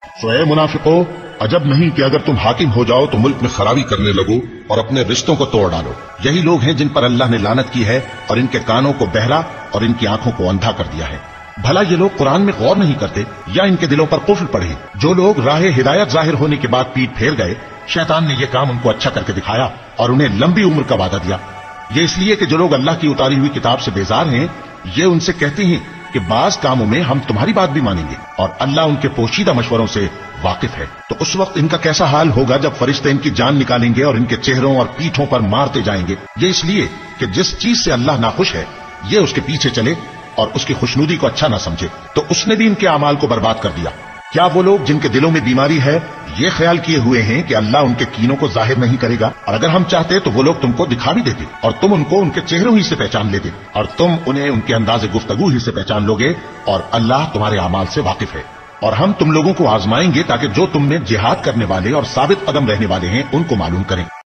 ए मुनाफिको, अजब नहीं कि अगर तुम हाकिम हो जाओ तो मुल्क में खराबी करने लगो और अपने रिश्तों को तोड़ डालो। यही लोग हैं जिन पर अल्लाह ने लानत की है और इनके कानों को बहरा और इनकी आंखों को अंधा कर दिया है। भला ये लोग कुरान में गौर नहीं करते या इनके दिलों पर कुफ्र पड़े? जो लोग राह हिदायत जाहिर होने के बाद पीठ फेर गए, शैतान ने यह काम उनको अच्छा करके दिखाया और उन्हें लंबी उम्र का वादा दिया। ये इसलिए कि जो लोग अल्लाह की उतारी हुई किताब से बेजार हैं, ये उनसे कहते हैं कि बाज कामों में हम तुम्हारी बात भी मानेंगे और अल्लाह उनके पोशीदा मशवरों से वाकिफ है। तो उस वक्त इनका कैसा हाल होगा जब फरिश्ते इनकी जान निकालेंगे और इनके चेहरों और पीठों पर मारते जाएंगे। ये इसलिए कि जिस चीज से अल्लाह नाखुश है, ये उसके पीछे चले और उसकी खुशनुदी को अच्छा ना समझे, तो उसने भी इनके अमाल को बर्बाद कर दिया। क्या वो लोग जिनके दिलों में बीमारी है ये ख्याल किए हुए हैं कि अल्लाह उनके कीनों को जाहिर नहीं करेगा? और अगर हम चाहते तो वो लोग तुमको दिखा भी देते और तुम उनको उनके चेहरों ही से पहचान लेते और तुम उन्हें उनके अंदाजे गुफ्तगू ही से पहचान लोगे, और अल्लाह तुम्हारे अमाल से वाकिफ है। और हम तुम लोगों को आजमाएंगे ताकि जो तुम में जिहाद करने वाले और साबित कदम रहने वाले हैं उनको मालूम करें।